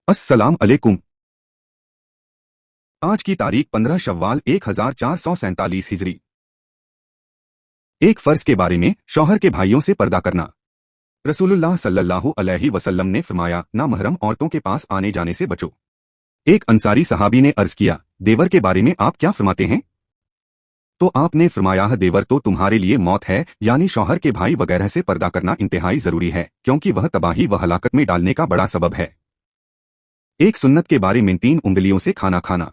अस्सलाम अलैकुम। आज की तारीख 15 शव्वाल 1447 हिजरी। एक फर्ज के बारे में शौहर के भाइयों से पर्दा करना। रसूलुल्लाह सल्लल्लाहु अलैहि वसल्लम ने फरमाया, ना महरम औरतों के पास आने जाने से बचो। एक अंसारी सहाबी ने अर्ज किया, देवर के बारे में आप क्या फरमाते हैं? तो आपने फरमाया, देवर तो तुम्हारे लिए मौत है, यानी शौहर के भाई वगैरह से पर्दा करना इंतहाई जरूरी है, क्योंकि वह तबाही व हलाकत में डालने का बड़ा सबब है। एक सुन्नत के बारे में 3 उंगलियों से खाना खाना।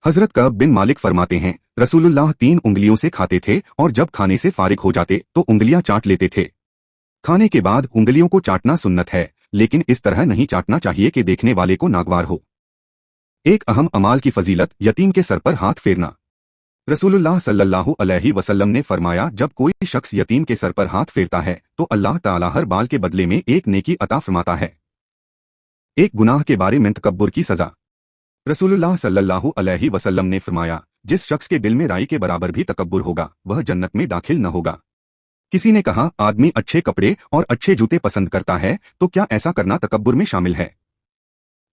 हजरत कअब बिन मालिक फरमाते हैं, रसूलुल्लाह 3 उंगलियों से खाते थे और जब खाने से फारिग हो जाते तो उंगलियां चाट लेते थे। खाने के बाद उंगलियों को चाटना सुन्नत है, लेकिन इस तरह नहीं चाटना चाहिए कि देखने वाले को नागवार हो। एक अहम अमाल की फजीलत, यतीम के सर पर हाथ फेरना। रसूलुल्लाह सल्लल्लाहु अलैहि वसल्लम ने फरमाया, जब कोई शख्स यतीम के सर पर हाथ फेरता है तो अल्लाह ताला हर बाल के बदले में एक नेकी अता फरमाता है। एक गुनाह के बारे में तकब्बुर की सजा। रसूलुल्लाह सल्लल्लाहु अलैहि वसल्लम ने फरमाया, जिस शख्स के दिल में राई के बराबर भी तकब्बुर होगा वह जन्नत में दाखिल न होगा। किसी ने कहा, आदमी अच्छे कपड़े और अच्छे जूते पसंद करता है तो क्या ऐसा करना तकब्बुर में शामिल है?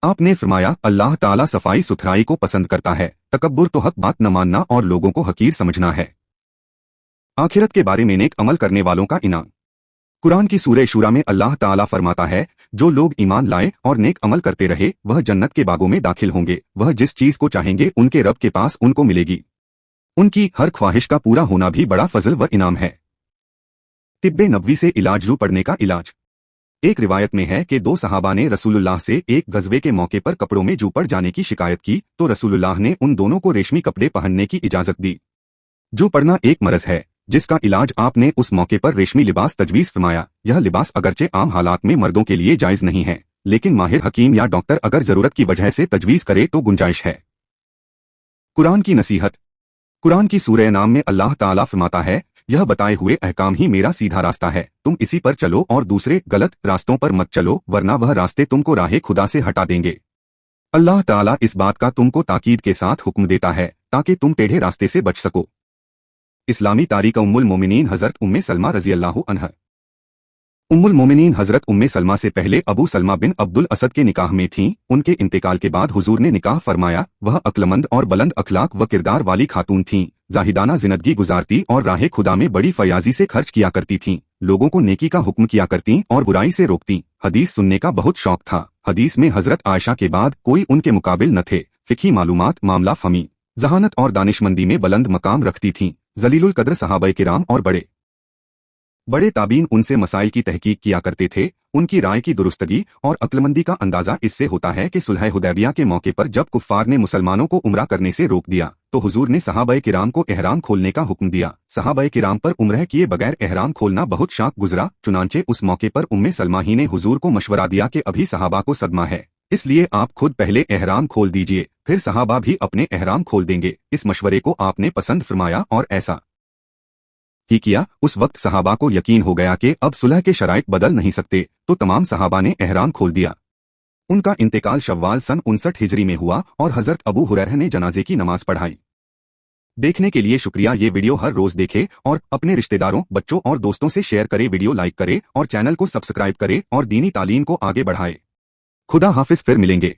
आपने फरमाया, अल्लाह ताला सफाई सुथराई को पसंद करता है, तकब्बुर तो हक बात न मानना और लोगों को हकीर समझना है। आखिरत के बारे में नेक अमल करने वालों का इनाम। कुरान की सूरह शूरा में अल्लाह ताला फरमाता है, जो लोग ईमान लाए और नेक अमल करते रहे वह जन्नत के बागों में दाखिल होंगे, वह जिस चीज को चाहेंगे उनके रब के पास उनको मिलेगी। उनकी हर ख्वाहिश का पूरा होना भी बड़ा फजल व इनाम है। तिब्बे नबवी से इलाज, रू पड़ने का इलाज। एक रिवायत में है कि 2 सहाबा ने रसूलुल्लाह से एक गज़वे के मौके पर कपड़ों में जू पड़ जाने की शिकायत की तो रसूलुल्लाह ने उन दोनों को रेशमी कपड़े पहनने की इजाजत दी। जू पड़ना एक मरज है जिसका इलाज आपने उस मौके पर रेशमी लिबास तजवीज फरमाया। यह लिबास अगरचे आम हालात में मर्दों के लिए जायज नहीं है, लेकिन माहिर हकीम या डॉक्टर अगर जरूरत की वजह से तजवीज करे तो गुंजाइश है। कुरान की नसीहत। कुरान की सूरह नाम में अल्लाह ताला फरमाता है, यह बताए हुए अहकाम ही मेरा सीधा रास्ता है, तुम इसी पर चलो और दूसरे गलत रास्तों पर मत चलो, वरना वह रास्ते तुमको राहे खुदा से हटा देंगे। अल्लाह ताला इस बात का तुमको ताकीद के साथ हुक्म देता है ताकि तुम टेढ़े रास्ते से बच सको। इस्लामी तारीख उम्मुल मोमिनीन हजरत उम्मे सलमा रजी अल्लाहु अन्हा। उम्मुल मोमिनीन हजरत उम्मे सलमा से पहले अबू सलमा बिन अब्दुल असद के निकाह में थीं। उनके इंतकाल के बाद हुजूर ने निकाह फरमाया। वह अक्लमंद और बुलंद अखलाक व किरदार वाली खातून थीं, जाहिदाना जिंदगी गुजारती और राह खुदा में बड़ी फयाजी से खर्च किया करती थीं, लोगों को नेकी का हुक्म किया करती और बुराई से रोकती। हदीस सुनने का बहुत शौक था। हदीस में हजरत आयशा के बाद कोई उनके मुकाबिल न थे। फिकी मालूमात, मामला फहमी, जहानत और दानिशमंदी में बुलंद मकाम रखती थीं। जलीलुल कद्र सहाबाए किराम और बड़े ताबीन उनसे मसाइल की तहकीक किया करते थे। उनकी राय की दुरुस्तगी और अक्लमंदी का अंदाजा इससे होता है कि सुलह हुदैबिया के मौके पर जब कुफ्फार ने मुसलमानों को उम्रा करने से रोक दिया तो हुजूर ने सहाबाए किराम को एहराम खोलने का हुक्म दिया। सहाबाए किराम पर उम्रह किए बगैर एहराम खोलना बहुत शाक गुजरा, चुनांचे उस मौके पर उम्मे सलमा ही ने हुजूर को मशवरा दिया कि अभी सहाबा को सदमा है, इसलिए आप खुद पहले एहराम खोल दीजिए, फिर सहाबा भी अपने एहराम खोल देंगे। इस मशवरे को आपने पसंद फरमाया और ऐसा ही किया। उस वक्त सहाबा को यकीन हो गया कि अब सुलह के शराइत बदल नहीं सकते, तो तमाम सहाबा ने एहराम खोल दिया। उनका इंतकाल शव्वाल सन 59 हिजरी में हुआ और हजरत अबू हुरैरा ने जनाजे की नमाज पढ़ाई। देखने के लिए शुक्रिया। ये वीडियो हर रोज देखे और अपने रिश्तेदारों, बच्चों और दोस्तों से शेयर करे, वीडियो लाइक करे और चैनल को सब्सक्राइब करे और दीनी तालीम को आगे बढ़ाए। खुदा हाफिज, फिर मिलेंगे।